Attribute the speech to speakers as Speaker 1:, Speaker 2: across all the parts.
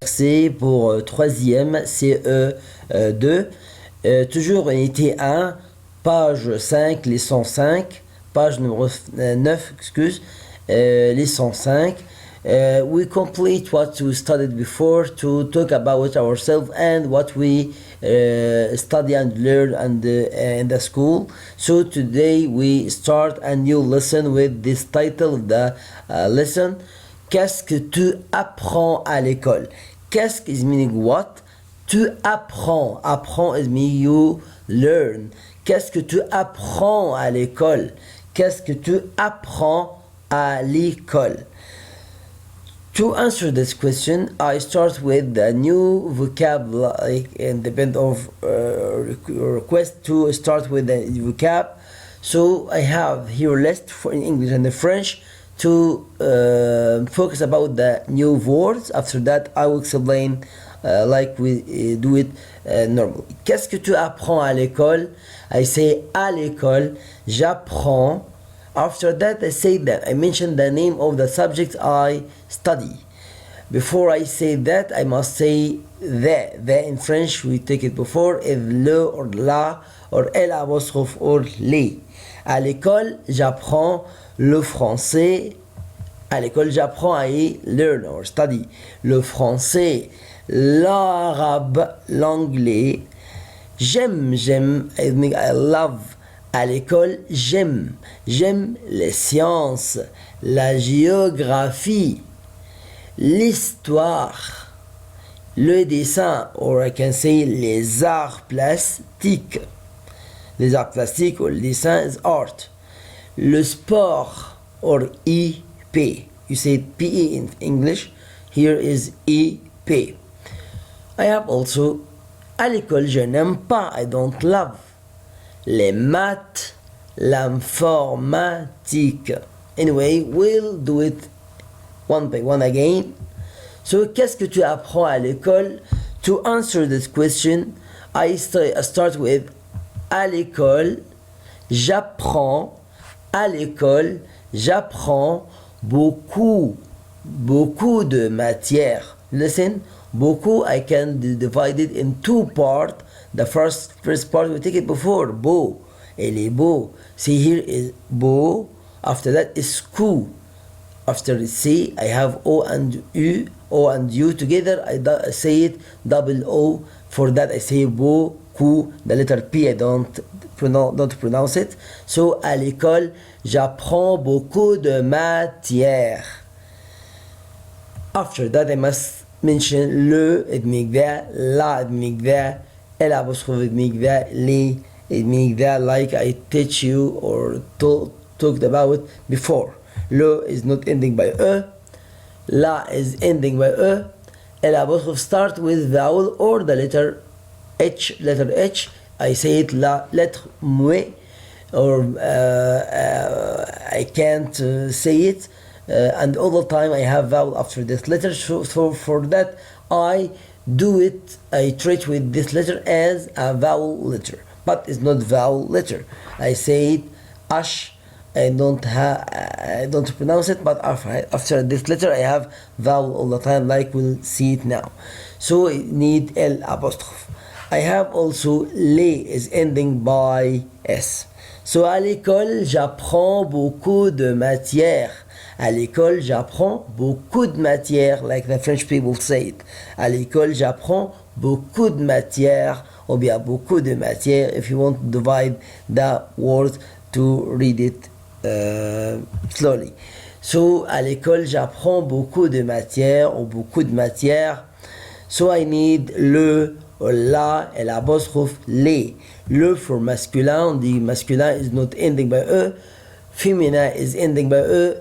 Speaker 1: C'est pour troisième, CE2. Toujours unité 1, page 5, leçon 5, page numéro 9, excuse, leçon 5. We complete what we studied before to talk about ourselves and what we study and learn in the school. So today we start a new lesson with this title of the lesson. Qu'est-ce que tu apprends à l'école? Qu'est-ce is meaning what? Tu apprends. Apprends is meaning you learn. Qu'est-ce que tu apprends à l'école? Qu'est-ce que tu apprends à l'école? To answer this question, I start with the new vocabulary and depend of request to start with the vocab. So I have here a list for in English and the French to focus about the new words. After that, I will explain like we do it normally. Qu'est-ce que tu apprends à l'école? I say à l'école, j'apprends. After that, I say that I mention the name of the subject I study. Before I say that, I must say the. The in French, we take it before, is le or la or L apostrophe or les. À l'école, j'apprends le français. À l'école, j'apprends à y learn or study. Le français, l'arabe, l'anglais. J'aime, I love. À l'école, j'aime les sciences, la géographie, l'histoire, le dessin, or I can say les arts plastiques. Les arts plastiques or le dessin is art. Le sport or EP. You say PE in English. Here is EP. I have also, à l'école, je n'aime pas, I don't love. Les maths, l'informatique. Anyway, we'll do it one by one again. So, qu'est-ce que tu apprends à l'école? To answer this question, I start with à l'école, j'apprends. À l'école, j'apprends beaucoup de matières. Listen, beaucoup, I can divide it in two parts. The first part we take it before, beau. Elle est beau. See here is beau. After that is coup. After C, I have O and U. O and U together, I say it double O. For that, I say beau, coup. The letter P, I don't pronounce it. So, à l'école, j'apprends beaucoup de matières. After that, I must mention le, it make that, la, it make that. Elle apostrophe it make that, les, it make that, like I teach you or talked about before. Le is not ending by e, la is ending by e. Elle apostrophe start with vowel or the letter H, I say it la lettre mouais, or I can't say it, and all the time I have vowel after this letter, so for that I do it, I treat with this letter as a vowel letter, but it's not vowel letter. I say it ash. I don't pronounce it, but after this letter I have vowel all the time, like we'll see it now. So I need L apostrophe. I have also les is ending by S. So à l'école, j'apprends beaucoup de matières. À l'école, j'apprends beaucoup de matières, like the French people say it. À l'école, j'apprends beaucoup de matières, ou bien beaucoup de matières, if you want to divide the word to read it slowly. So, à l'école, j'apprends beaucoup de matières, ou beaucoup de matières. So, I need le, or la, et l'apostrophe les. Le for masculin, on dit masculin is not ending by e. Féminin is ending by e.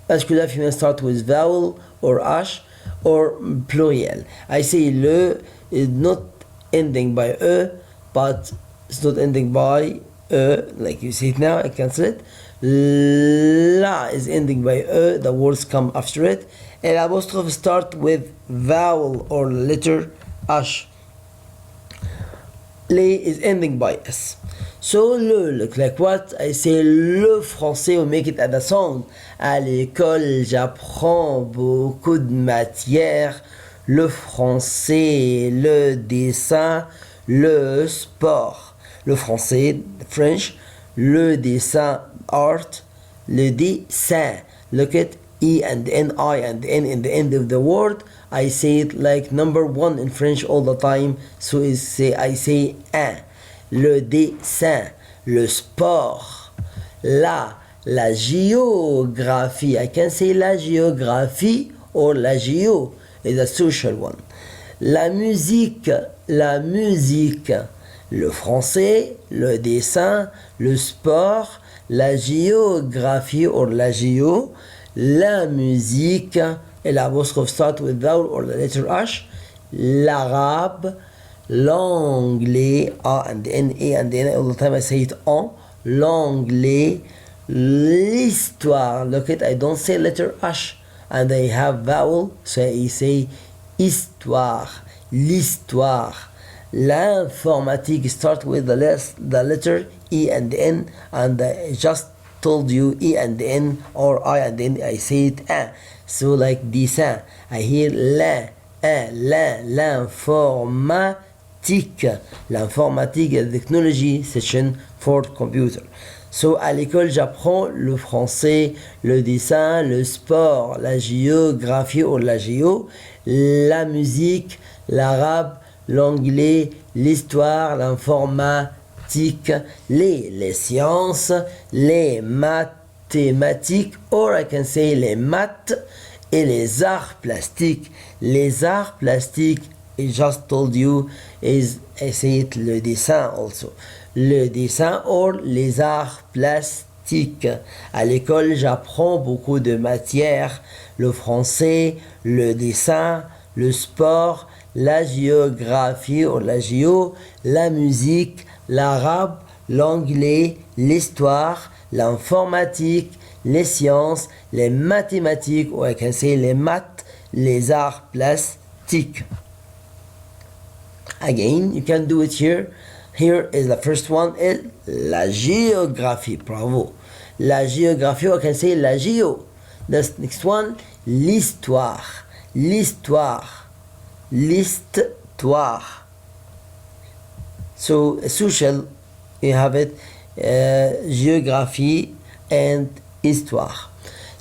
Speaker 1: Masculin, féminin start with vowel or ash or pluriel. I say le is not ending by e, but it's not ending by e, like you see it now, I cancel it. La is ending by e, the words come after it. And apostrophe start with vowel or letter ash. Les is ending by s. So le look like what? I say le français, we make it at the sound. À l'école, j'apprends beaucoup de matières. le français, le dessin, le sport. Le français, French, le dessin, art, le dessin. Look at E and N, I and N in the end of the word. I say it like number one in French all the time. So I say un. Le dessin, le sport, la géographie. I can say la géographie or la géo is a social one. La musique, le français, le dessin, le sport, la géographie or la géo, la musique, et l'apostrophe start with vowel or the letter H, l'arabe, l'anglais, A and N, E and N, all the time I say it en, l'anglais, l'histoire, look at, I don't say letter H, and I have vowel, so I say histoire, l'histoire, l'informatique start with the letter E and N, and I just told you E and N or I and N, I say it un. So like dessin, I hear l'informatique. L'informatique is the technology section for computer. So à l'école, j'apprends le français, le dessin, le sport, la géographie ou la géo, la musique, l'arabe, l'anglais, l'histoire, l'informatique, les sciences, les mathématiques, or I can say les maths, et les arts plastiques. Les arts plastiques, I just told you, is, I say it, le dessin also. Le dessin or les arts plastiques. À l'école, j'apprends beaucoup de matières, le français, le dessin, le sport, la géographie ou la géo, la musique, l'arabe, l'anglais, l'histoire, l'informatique, les sciences, les mathématiques, ou I can say les maths, les arts plastiques. Again, you can do it here. Here is the first one, is la géographie. Bravo. La géographie, I can say la géo. The next one, l'histoire. L'histoire. L'histoire. So, social, you have it, géographie and histoire.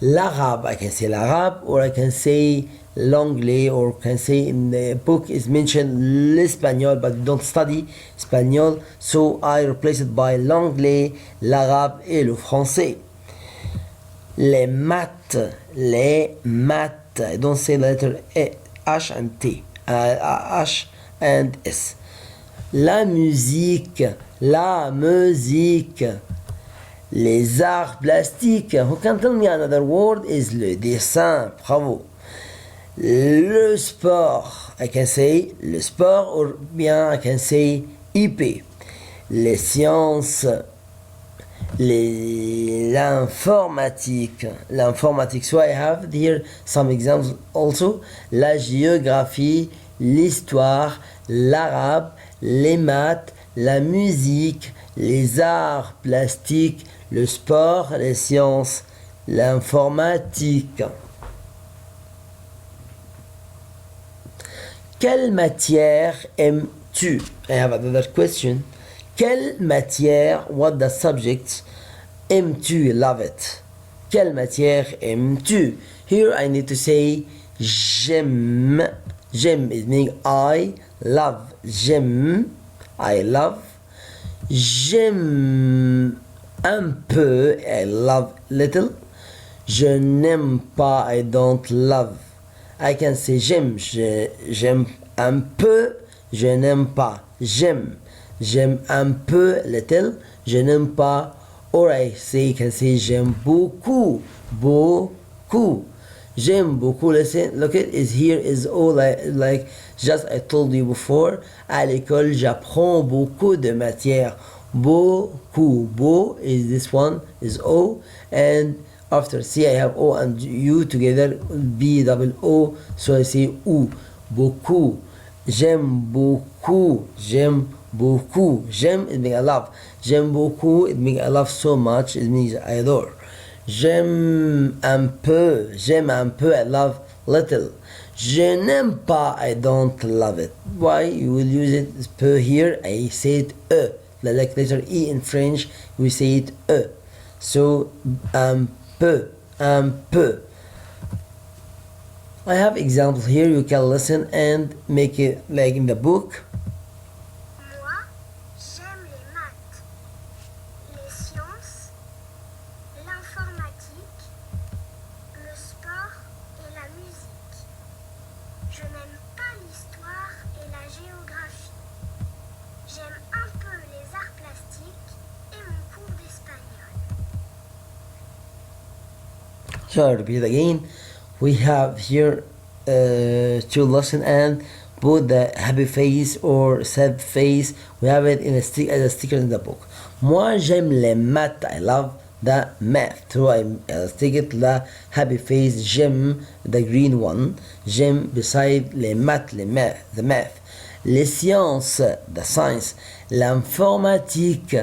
Speaker 1: L'arabe, I can say l'arabe, or I can say l'anglais, or can say in the book is mentioned l'espagnol, but don't study espagnol, so I replace it by l'anglais, l'arabe et le français. Les maths, I don't say the letter H and T, H and S. La musique, les arts plastiques. Who can tell me another word is le dessin. Bravo. Le sport, I can say le sport, or bien I can say IP. Les sciences, l'informatique. So I have here some examples also. La géographie, l'histoire, l'arabe, les maths, la musique, les arts plastiques, le sport, les sciences, l'informatique. Quelle matière aimes-tu? I have another question. Quelle matière, what the subject, aimes-tu, love it? Quelle matière aimes-tu? Here I need to say j'aime. J'aime is meaning I love. J'aime, I love. J'aime un peu, I love little. Je n'aime pas, I don't love. I can say j'aime un peu, je n'aime pas. J'aime un peu, little, je n'aime pas. Or I can say j'aime beaucoup. J'aime beaucoup. Listen, look at is here is all like just I told you before. À l'école, j'apprends beaucoup de matières. Beaucoup. Beau is this one is O, and after C I have O and U together B double O, so I say ou. Beaucoup. J'aime beaucoup. J'aime it means I love. J'aime beaucoup, it means I love so much, it means I adore. J'aime un peu, I love little. Je n'aime pas, I don't love it. Why? You will use it peu here. I say it like letter E in French, we say it So, un peu. I have examples here. You can listen and make it like in the book.
Speaker 2: Moi, j'aime les maths, les sciences, l'informatique, le sport et la musique. Je n'aime pas l'histoire et la géographie. J'aime un peu les arts plastiques et mon cours d'espagnol.
Speaker 1: So I repeat again. We have here two lessons and both the happy face or sad face. We have it in as a sticker in the book. Moi j'aime les maths. I love the math. So I'll stick it the happy face. J'aime the green one. J'aime beside les maths, the math. Les sciences, the science. L'informatique,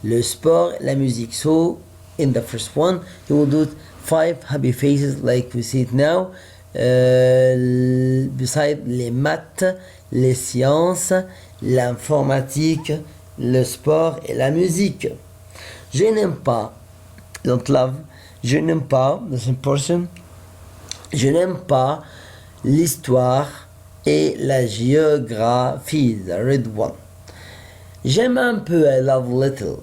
Speaker 1: le sport, la musique. So in the first one you will do 5 happy faces like we see it now. Beside les maths, les sciences, l'informatique, le sport et la musique. Je n'aime pas, don't love, je n'aime pas, the same person, je n'aime pas l'histoire et la géographie, the red one. J'aime un peu, I love little,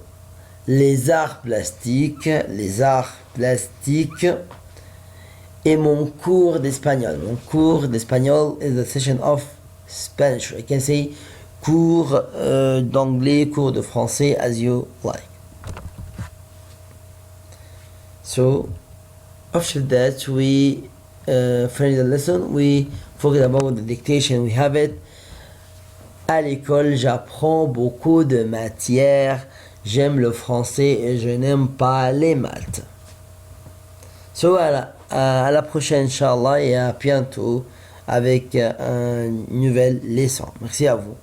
Speaker 1: les arts plastiques et mon cours d'espagnol. Mon cours d'espagnol is a session of Spanish. I can say cours d'anglais, cours de français, as you like. So, after that, we finish the lesson. We forget about the dictation. We have it. À l'école, j'apprends beaucoup de matières. J'aime le français et je n'aime pas les maths. So, à la prochaine, Inch'Allah, et à bientôt avec une nouvelle leçon. Merci à vous.